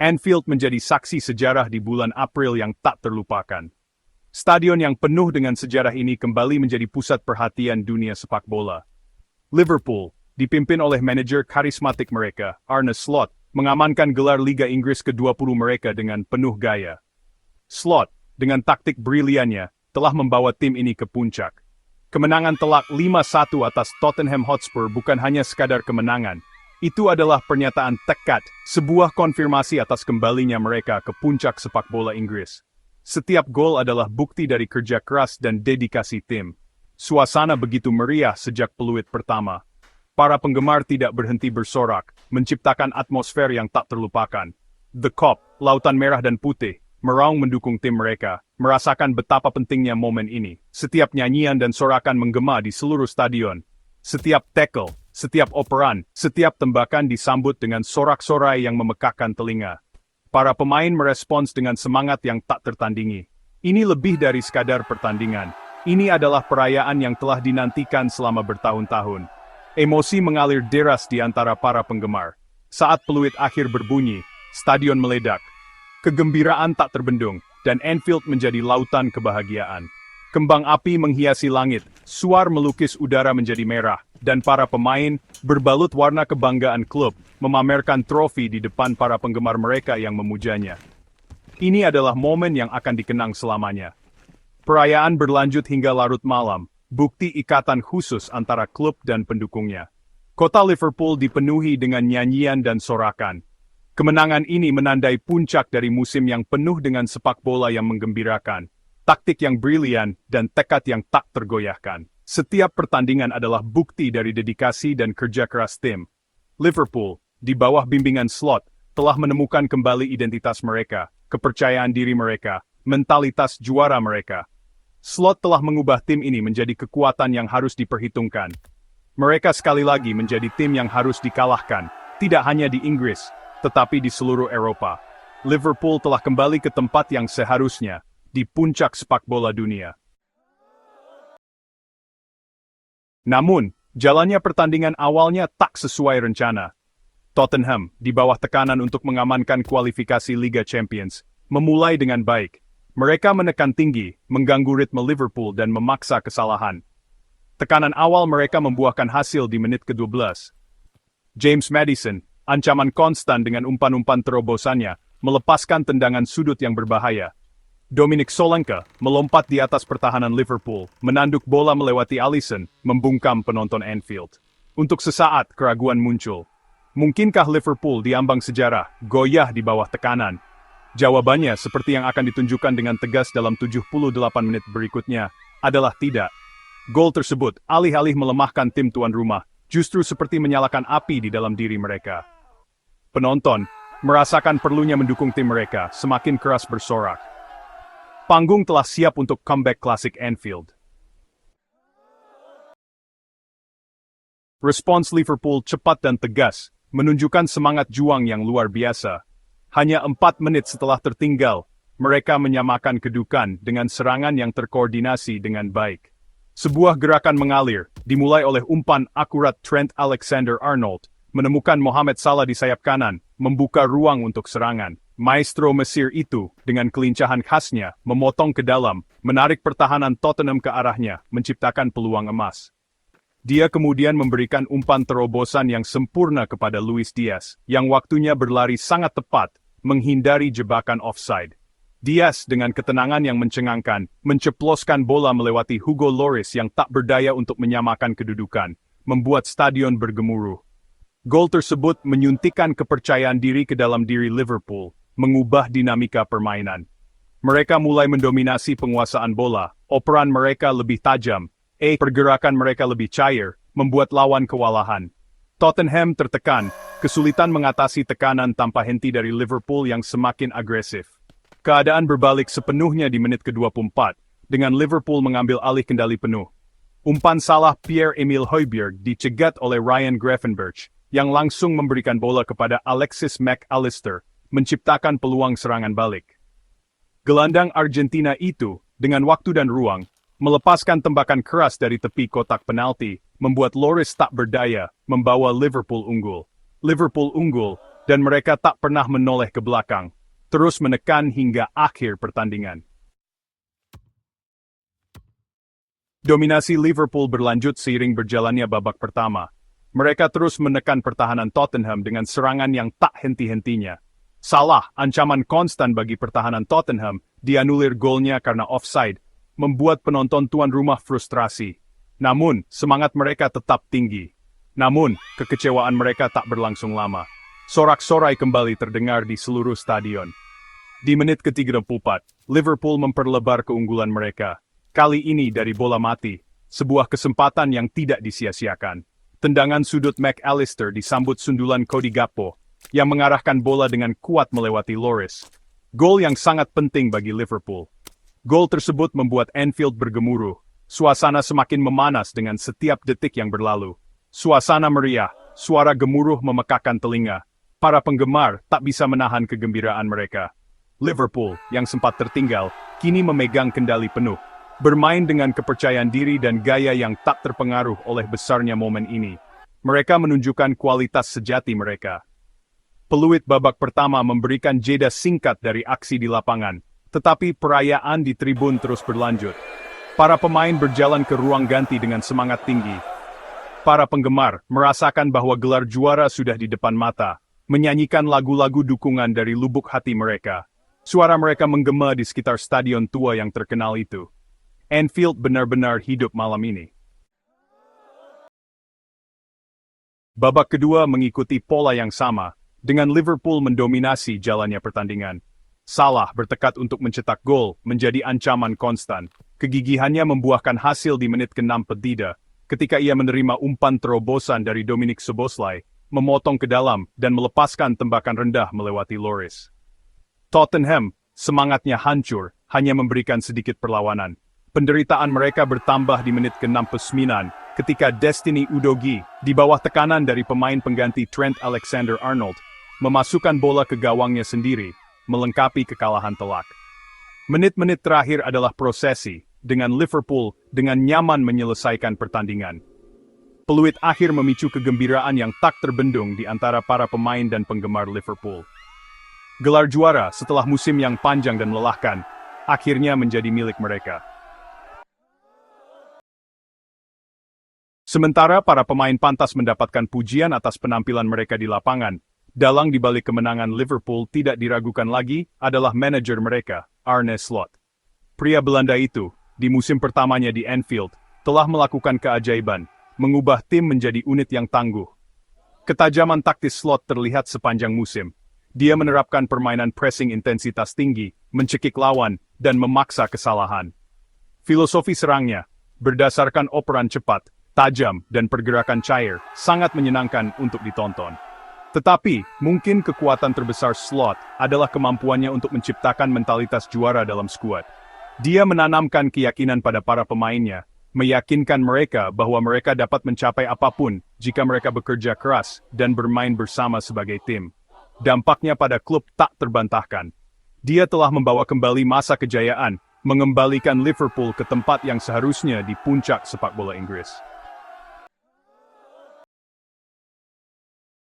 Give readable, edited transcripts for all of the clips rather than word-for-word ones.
Anfield menjadi saksi sejarah di bulan April yang tak terlupakan. Stadion yang penuh dengan sejarah ini kembali menjadi pusat perhatian dunia sepak bola. Liverpool, dipimpin oleh manajer karismatik mereka, Arne Slot, mengamankan gelar Liga Inggris ke-20 mereka dengan penuh gaya. Slot, dengan taktik briliannya, telah membawa tim ini ke puncak. Kemenangan telak 5-1 atas Tottenham Hotspur bukan hanya sekadar kemenangan. Itu adalah pernyataan tekad, sebuah konfirmasi atas kembalinya mereka ke puncak sepak bola Inggris. Setiap gol adalah bukti dari kerja keras dan dedikasi tim. Suasana begitu meriah sejak peluit pertama. Para penggemar tidak berhenti bersorak, menciptakan atmosfer yang tak terlupakan. The Kop, Lautan Merah dan Putih, meraung mendukung tim mereka, merasakan betapa pentingnya momen ini. Setiap nyanyian dan sorakan menggema di seluruh stadion. Setiap tackle, setiap operan, setiap tembakan disambut dengan sorak-sorai yang memekakkan telinga. Para pemain merespons dengan semangat yang tak tertandingi. Ini lebih dari sekadar pertandingan. Ini adalah perayaan yang telah dinantikan selama bertahun-tahun. Emosi mengalir deras di antara para penggemar. Saat peluit akhir berbunyi, stadion meledak. Kegembiraan tak terbendung, dan Anfield menjadi lautan kebahagiaan. Kembang api menghiasi langit, suar melukis udara menjadi merah, dan para pemain, berbalut warna kebanggaan klub, memamerkan trofi di depan para penggemar mereka yang memujanya. Ini adalah momen yang akan dikenang selamanya. Perayaan berlanjut hingga larut malam, bukti ikatan khusus antara klub dan pendukungnya. Kota Liverpool dipenuhi dengan nyanyian dan sorakan. Kemenangan ini menandai puncak dari musim yang penuh dengan sepak bola yang menggembirakan, taktik yang brilian, dan tekad yang tak tergoyahkan. Setiap pertandingan adalah bukti dari dedikasi dan kerja keras tim. Liverpool, di bawah bimbingan Slot, telah menemukan kembali identitas mereka, kepercayaan diri mereka, mentalitas juara mereka. Slot telah mengubah tim ini menjadi kekuatan yang harus diperhitungkan. Mereka sekali lagi menjadi tim yang harus dikalahkan, tidak hanya di Inggris, tetapi di seluruh Eropa. Liverpool telah kembali ke tempat yang seharusnya, di puncak sepak bola dunia. Namun, jalannya pertandingan awalnya tak sesuai rencana. Tottenham, di bawah tekanan untuk mengamankan kualifikasi Liga Champions, memulai dengan baik. Mereka menekan tinggi, mengganggu ritme Liverpool dan memaksa kesalahan. Tekanan awal mereka membuahkan hasil di menit ke-12. James Maddison, ancaman konstan dengan umpan-umpan terobosannya, melepaskan tendangan sudut yang berbahaya. Dominic Solanke melompat di atas pertahanan Liverpool, menanduk bola melewati Alisson, membungkam penonton Anfield. Untuk sesaat keraguan muncul. Mungkinkah Liverpool diambang sejarah, goyah di bawah tekanan? Jawabannya, seperti yang akan ditunjukkan dengan tegas dalam 78 menit berikutnya, adalah tidak. Gol tersebut, alih-alih melemahkan tim tuan rumah, justru seperti menyalakan api di dalam diri mereka. Penonton, merasakan perlunya mendukung tim mereka, semakin keras bersorak. Panggung telah siap untuk comeback klasik Anfield. Respons Liverpool cepat dan tegas, menunjukkan semangat juang yang luar biasa. Hanya 4 menit setelah tertinggal, mereka menyamakan kedudukan dengan serangan yang terkoordinasi dengan baik. Sebuah gerakan mengalir, dimulai oleh umpan akurat Trent Alexander-Arnold, menemukan Mohamed Salah di sayap kanan, membuka ruang untuk serangan. Maestro Mesir itu, dengan kelincahan khasnya, memotong ke dalam, menarik pertahanan Tottenham ke arahnya, menciptakan peluang emas. Dia kemudian memberikan umpan terobosan yang sempurna kepada Luis Diaz, yang waktunya berlari sangat tepat, menghindari jebakan offside. Diaz dengan ketenangan yang mencengangkan, menceploskan bola melewati Hugo Lloris yang tak berdaya untuk menyamakan kedudukan, membuat stadion bergemuruh. Gol tersebut menyuntikkan kepercayaan diri ke dalam diri Liverpool, mengubah dinamika permainan. Mereka mulai mendominasi penguasaan bola, operan mereka lebih tajam, pergerakan mereka lebih cair, membuat lawan kewalahan. Tottenham tertekan, kesulitan mengatasi tekanan tanpa henti dari Liverpool yang semakin agresif. Keadaan berbalik sepenuhnya di menit ke-24, dengan Liverpool mengambil alih kendali penuh. Umpan salah Pierre-Emile Højbjerg dicegat oleh Ryan Gravenberch, yang langsung memberikan bola kepada Alexis Mac Allister, menciptakan peluang serangan balik. Gelandang Argentina itu, dengan waktu dan ruang, melepaskan tembakan keras dari tepi kotak penalti, membuat Lloris tak berdaya, membawa Liverpool unggul. Liverpool unggul, dan mereka tak pernah menoleh ke belakang, terus menekan hingga akhir pertandingan. Dominasi Liverpool berlanjut seiring berjalannya babak pertama. Mereka terus menekan pertahanan Tottenham dengan serangan yang tak henti-hentinya. Salah, ancaman konstan bagi pertahanan Tottenham, dianulir golnya karena offside, membuat penonton tuan rumah frustrasi. Namun, semangat mereka tetap tinggi. Namun, kekecewaan mereka tak berlangsung lama. Sorak-sorai kembali terdengar di seluruh stadion. Di menit ke-34, Liverpool memperlebar keunggulan mereka. Kali ini dari bola mati, sebuah kesempatan yang tidak disia-siakan. Tendangan sudut McAllister disambut sundulan Cody Gakpo, yang mengarahkan bola dengan kuat melewati Lloris. Gol yang sangat penting bagi Liverpool. Gol tersebut membuat Anfield bergemuruh. Suasana semakin memanas dengan setiap detik yang berlalu. Suasana meriah, suara gemuruh memekakkan telinga. Para penggemar tak bisa menahan kegembiraan mereka. Liverpool, yang sempat tertinggal, kini memegang kendali penuh. Bermain dengan kepercayaan diri dan gaya yang tak terpengaruh oleh besarnya momen ini. Mereka menunjukkan kualitas sejati mereka. Peluit babak pertama memberikan jeda singkat dari aksi di lapangan, tetapi perayaan di tribun terus berlanjut. Para pemain berjalan ke ruang ganti dengan semangat tinggi. Para penggemar merasakan bahwa gelar juara sudah di depan mata, menyanyikan lagu-lagu dukungan dari lubuk hati mereka. Suara mereka menggema di sekitar stadion tua yang terkenal itu. Anfield benar-benar hidup malam ini. Babak kedua mengikuti pola yang sama, dengan Liverpool mendominasi jalannya pertandingan. Salah bertekad untuk mencetak gol menjadi ancaman konstan. Kegigihannya membuahkan hasil di menit ke-6 Pedida, ketika ia menerima umpan terobosan dari Dominic Szoboszlai, memotong ke dalam dan melepaskan tembakan rendah melewati Lloris. Tottenham, semangatnya hancur, hanya memberikan sedikit perlawanan. Penderitaan mereka bertambah di menit ke-69 ketika Destiny Udogie, di bawah tekanan dari pemain pengganti Trent Alexander-Arnold, memasukkan bola ke gawangnya sendiri, melengkapi kekalahan telak. Menit-menit terakhir adalah prosesi, dengan Liverpool dengan nyaman menyelesaikan pertandingan. Peluit akhir memicu kegembiraan yang tak terbendung di antara para pemain dan penggemar Liverpool. Gelar juara setelah musim yang panjang dan melelahkan, akhirnya menjadi milik mereka. Sementara para pemain pantas mendapatkan pujian atas penampilan mereka di lapangan, dalang di balik kemenangan Liverpool tidak diragukan lagi adalah manajer mereka, Arne Slot. Pria Belanda itu, di musim pertamanya di Anfield, telah melakukan keajaiban, mengubah tim menjadi unit yang tangguh. Ketajaman taktis Slot terlihat sepanjang musim. Dia menerapkan permainan pressing intensitas tinggi, mencekik lawan, dan memaksa kesalahan. Filosofi serangnya, berdasarkan operan cepat, tajam, dan pergerakan cair, sangat menyenangkan untuk ditonton. Tetapi, mungkin kekuatan terbesar Slot adalah kemampuannya untuk menciptakan mentalitas juara dalam skuad. Dia menanamkan keyakinan pada para pemainnya, meyakinkan mereka bahwa mereka dapat mencapai apapun jika mereka bekerja keras dan bermain bersama sebagai tim. Dampaknya pada klub tak terbantahkan. Dia telah membawa kembali masa kejayaan, mengembalikan Liverpool ke tempat yang seharusnya di puncak sepak bola Inggris.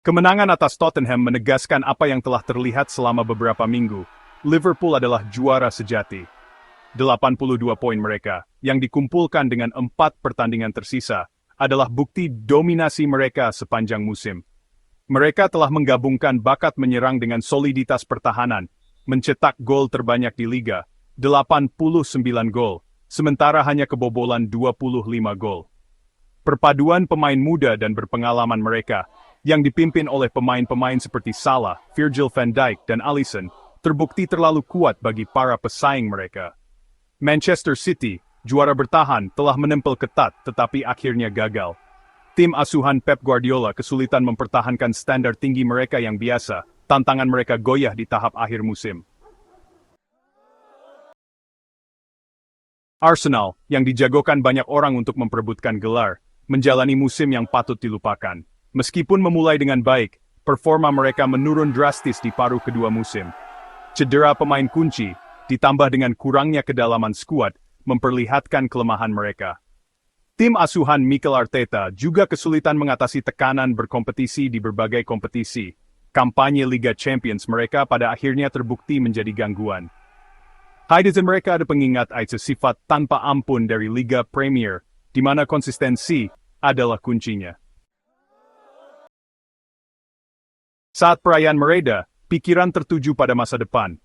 Kemenangan atas Tottenham menegaskan apa yang telah terlihat selama beberapa minggu. Liverpool adalah juara sejati. 82 poin mereka, yang dikumpulkan dengan 4 pertandingan tersisa, adalah bukti dominasi mereka sepanjang musim. Mereka telah menggabungkan bakat menyerang dengan soliditas pertahanan, mencetak gol terbanyak di liga, 89 gol, sementara hanya kebobolan 25 gol. Perpaduan pemain muda dan berpengalaman mereka, yang dipimpin oleh pemain-pemain seperti Salah, Virgil van Dijk, dan Alisson, terbukti terlalu kuat bagi para pesaing mereka. Manchester City, juara bertahan, telah menempel ketat tetapi akhirnya gagal. Tim asuhan Pep Guardiola kesulitan mempertahankan standar tinggi mereka yang biasa, tantangan mereka goyah di tahap akhir musim. Arsenal, yang dijagokan banyak orang untuk memperebutkan gelar, menjalani musim yang patut dilupakan. Meskipun memulai dengan baik, performa mereka menurun drastis di paruh kedua musim. Cedera pemain kunci, ditambah dengan kurangnya kedalaman skuad, memperlihatkan kelemahan mereka. Tim asuhan Mikel Arteta juga kesulitan mengatasi tekanan berkompetisi di berbagai kompetisi. kampanye Liga Champions mereka pada akhirnya terbukti menjadi gangguan. Kehadiran mereka ada pengingat sifat tanpa ampun dari Liga Premier, di mana konsistensi adalah kuncinya. Saat perayaan mereda, pikiran tertuju pada masa depan.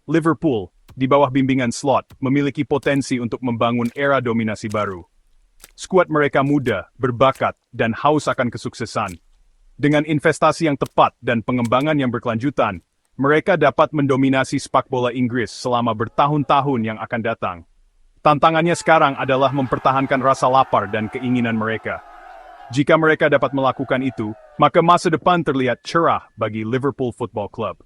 Liverpool, di bawah bimbingan Slot, memiliki potensi untuk membangun era dominasi baru. Skuad mereka muda, berbakat, dan haus akan kesuksesan. Dengan investasi yang tepat dan pengembangan yang berkelanjutan, mereka dapat mendominasi sepak bola Inggris selama bertahun-tahun yang akan datang. Tantangannya sekarang adalah mempertahankan rasa lapar dan keinginan mereka. Jika mereka dapat melakukan itu, maka masa depan terlihat cerah bagi Liverpool Football Club.